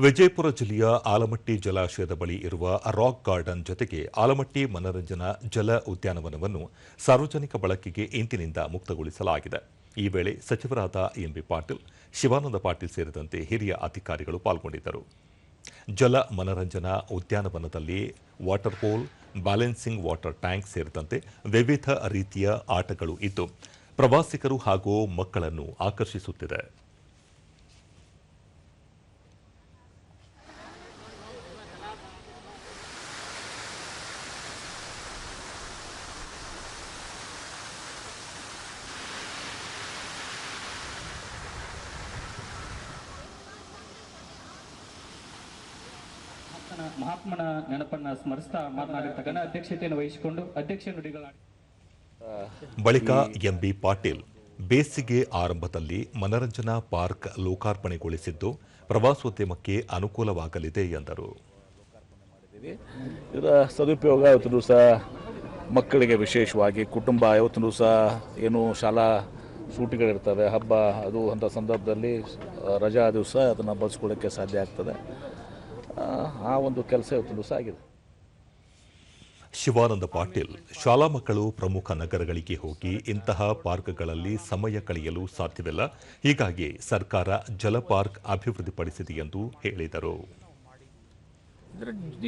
ವಿಜಯಪುರ ಜಿಲ್ಲೆಯ ಆಲಮಟ್ಟಿ ಜಲಾಶಯದ ಬಳಿ ಇರುವ ರಾಕ್ ಗಾರ್ಡನ್ ಜೊತೆಗೆ ಆಲಮಟ್ಟಿ ಮನರಂಜನಾ ಜಲ ಉದ್ಯಾನವನವನ್ನು ಸಾರ್ವಜನಿಕ ಬಳಕೆಗೆ ಇಂದಿನಿಂದ ಮುಕ್ತಗೊಳಿಸಲಾಗಿದೆ. ಈ ವೇಳೆ ಸಚಿವರಾದ ಎಂಬಿ ಪಾಟೀಲ್, ಶಿವಾನಂದ ಪಾಟೀಲ್ ಸೇರಿದಂತೆ ಹಿರಿಯ ಅಧಿಕಾರಿಗಳು ಪಾಲ್ಗೊಂಡಿದ್ದರು. ಜಲ ಮನರಂಜನಾ ಉದ್ಯಾನವನದಲ್ಲಿ water polo, balancing water tank ಸೇರಿದಂತೆ ವಿವಿಧ ರೀತಿಯ ಆಟಗಳು ಇದ್ದು ಪ್ರವಾಸಿಗರು ಹಾಗೂ ಮಕ್ಕಳನ್ನು ಆಕರ್ಷಿಸುತ್ತಿದೆ. ಮಹಾತ್ಮನ ನೆನಪನ್ನ ಸ್ಮರಿಸ್ತಾ ಮಾತನಾಡಿರ್ತಕ್ಕಂಥ ಅಧ್ಯಕ್ಷತೆಯನ್ನು ವಹಿಸಿಕೊಂಡು ಅಧ್ಯಕ್ಷ ನುಡಿಗಳಾಡಿ ಬಳಿಕ ಎಂಬಿ ಪಾಟೀಲ್ ಬೇಸಿಗೆ ಆರಂಭದಲ್ಲಿ ಮನರಂಜನಾ ಪಾರ್ಕ್ ಲೋಕಾರ್ಪಣೆಗೊಳಿಸಿದ್ದು ಪ್ರವಾಸೋದ್ಯಮಕ್ಕೆ ಅನುಕೂಲವಾಗಲಿದೆ ಎಂದರು. ಇದರ ಸದುಪಯೋಗ ಇವತ್ತು ದಿವಸ ಮಕ್ಕಳಿಗೆ ವಿಶೇಷವಾಗಿ ಕುಟುಂಬ ಇವತ್ತು ದಿವಸ ಏನು ಶಾಲಾ ಸೂಟಿಗಳಿರ್ತವೆ, ಹಬ್ಬ ಅದು ಅಂಥ ಸಂದರ್ಭದಲ್ಲಿ ರಜಾ ದಿವಸ ಅದನ್ನು ಬಳಸ್ಕೊಳ್ಳೋಕ್ಕೆ ಸಾಧ್ಯ ಆಗ್ತದೆ. ಆ ಒಂದು ಕೆಲಸ ಇವತ್ತು ದಿವಸ ಆಗಿದೆ. ಶಿವಾನಂದ ಪಾಟೀಲ್, ಶಾಲಾ ಮಕ್ಕಳು ಪ್ರಮುಖ ನಗರಗಳಿಗೆ ಹೋಗಿ ಇಂತಹ ಪಾರ್ಕ್ಗಳಲ್ಲಿ ಸಮಯ ಕಳೆಯಲು ಸಾಧ್ಯವಿಲ್ಲ. ಹೀಗಾಗಿ ಸರ್ಕಾರ ಜಲ ಪಾರ್ಕ್ ಅಭಿವೃದ್ಧಿಪಡಿಸಿದೆ ಎಂದು ಹೇಳಿದರು.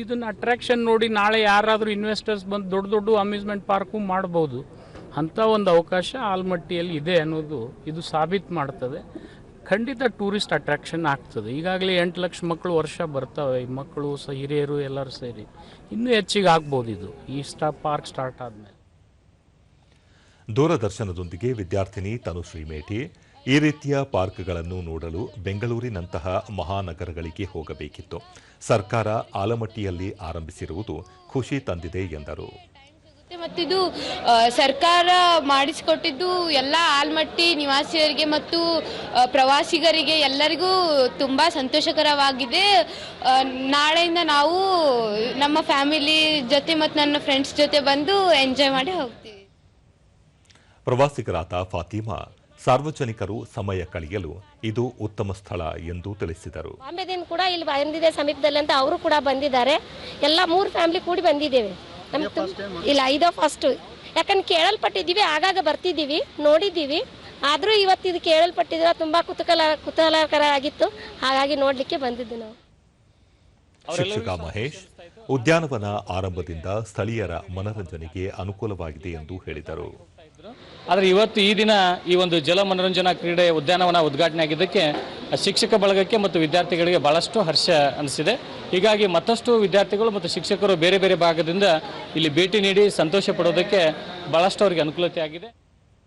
ಇದನ್ನ ಅಟ್ರಾಕ್ಷನ್ ನೋಡಿ ನಾಳೆ ಯಾರಾದರೂ ಇನ್ವೆಸ್ಟರ್ಸ್ ಬಂದು ದೊಡ್ಡ ದೊಡ್ಡ ಅಮ್ಯೂಸ್ಮೆಂಟ್ ಪಾರ್ಕು ಮಾಡಬಹುದು. ಅಂಥ ಒಂದು ಅವಕಾಶ ಆಲ್ಮಟ್ಟಿಯಲ್ಲಿ ಇದೆ ಅನ್ನೋದು ಇದು ಸಾಬೀತು ಮಾಡ್ತದೆ. ಖಂಡಿತ ಟೂರಿಸ್ಟ್ ಅಟ್ರಾಕ್ಷನ್ ಆಗ್ತದೆ. ಈಗಾಗಲೇ 8 ಲಕ್ಷ ಮಕ್ಕಳು ವರ್ಷ ಬರ್ತವೆ. ಮಕ್ಕಳು ಹಿರಿಯರು ಎಲ್ಲರೂ ಸೇರಿ ಇನ್ನೂ ಹೆಚ್ಚಿಗೆ ಆಗ್ಬೋದು ಇದು ಈ ಪಾರ್ಕ್ ಸ್ಟಾರ್ಟ್ ಆದಮೇಲೆ. ದೂರದರ್ಶನದೊಂದಿಗೆ ವಿದ್ಯಾರ್ಥಿನಿ ತನುಶ್ರೀ ಮೇಟಿ, ಈ ರೀತಿಯ ಪಾರ್ಕ್ಗಳನ್ನು ನೋಡಲು ಬೆಂಗಳೂರಿನಂತಹ ಮಹಾನಗರಗಳಿಗೆ ಹೋಗಬೇಕಿತ್ತು. ಸರ್ಕಾರ ಆಲಮಟ್ಟಿಯಲ್ಲಿ ಆರಂಭಿಸಿರುವುದು ಖುಷಿ ತಂದಿದೆ ಎಂದರು. ಮತ್ತಿದು ಸರ್ಕಾರ ಮಾಡಿಸಿಕೊಟ್ಟಿದ್ದು ಎಲ್ಲ ಆಲ್ಮಟ್ಟಿ ನಿವಾಸಿಯರಿಗೆ ಮತ್ತು ಪ್ರವಾಸಿಗರಿಗೆ ಎಲ್ಲರಿಗೂ ತುಂಬ ಸಂತೋಷಕರವಾಗಿದೆ. ನಾಳೆಯಿಂದ ನಾವು ನಮ್ಮ ಫ್ಯಾಮಿಲಿ ಜೊತೆ ಮತ್ತು ನನ್ನ ಫ್ರೆಂಡ್ಸ್ ಜೊತೆ ಬಂದು ಎಂಜಾಯ್ ಮಾಡಿ ಹೋಗ್ತೀವಿ. ಪ್ರವಾಸಿಗರಾದ ಫಾತಿಮಾ, ಸಾರ್ವಜನಿಕರು ಸಮಯ ಕಳೆಯಲು ಇದು ಉತ್ತಮ ಸ್ಥಳ ಎಂದು ತಿಳಿಸಿದರು. ಬಾಂಬೆದಿಂದ ಕೂಡ ಇಲ್ಲಿ ಬಂದಿದೆ ಸಮೀಪದಲ್ಲಿ ಅಂತ ಅವರು ಕೂಡ ಬಂದಿದ್ದಾರೆ. ಎಲ್ಲ 3 ಫ್ಯಾಮಿಲಿ ಕೂಡಿ ಬಂದಿದ್ದೇವೆ. ಇಲ್ಲ, ಇದು ಫಸ್ಟ್. ಯಾಕಂದ್ರೆ ಕೇಳಲ್ಪಟ್ಟಿದ್ದೀವಿ, ಆಗಾಗ ಬರ್ತಿದ್ದೀವಿ, ನೋಡಿದ್ದೀವಿ. ಆದರೂ ಇವತ್ತು ಇದು ಕೇಳಲ್ಪಟ್ಟಿದ್ರೆ ತುಂಬ ಕುತೂಹಲಕರ ಆಗಿತ್ತು. ಹಾಗಾಗಿ ನೋಡಲಿಕ್ಕೆ ಬಂದಿದ್ದು ನಾವು. ಶಿಕ್ಷಕ ಮಹೇಶ್, ಉದ್ಯಾನವನ ಆರಂಭದಿಂದ ಸ್ಥಳೀಯರ ಮನರಂಜನೆಗೆ ಅನುಕೂಲವಾಗಿದೆ ಎಂದು ಹೇಳಿದರು. ಆದರೆ ಇವತ್ತು ಈ ದಿನ ಈ ಒಂದು ಜಲ ಮನೋರಂಜನಾ ಕ್ರೀಡೆ ಉದ್ಯಾನವನ ಉದ್ಘಾಟನೆ ಆಗಿದ್ದಕ್ಕೆ ಶಿಕ್ಷಕ ಬಳಗಕ್ಕೆ ಮತ್ತು ವಿದ್ಯಾರ್ಥಿಗಳಿಗೆ ಬಹಳಷ್ಟು ಹರ್ಷ ಅನಿಸಿದೆ. ಹೀಗಾಗಿ ಮತ್ತಷ್ಟು ವಿದ್ಯಾರ್ಥಿಗಳು ಮತ್ತು ಶಿಕ್ಷಕರು ಬೇರೆ ಬೇರೆ ಭಾಗದಿಂದ ಇಲ್ಲಿ ಭೇಟಿ ನೀಡಿ ಸಂತೋಷ ಪಡೋದಕ್ಕೆ ಬಹಳಷ್ಟು ಅವರಿಗೆ ಅನುಕೂಲತೆ ಆಗಿದೆ.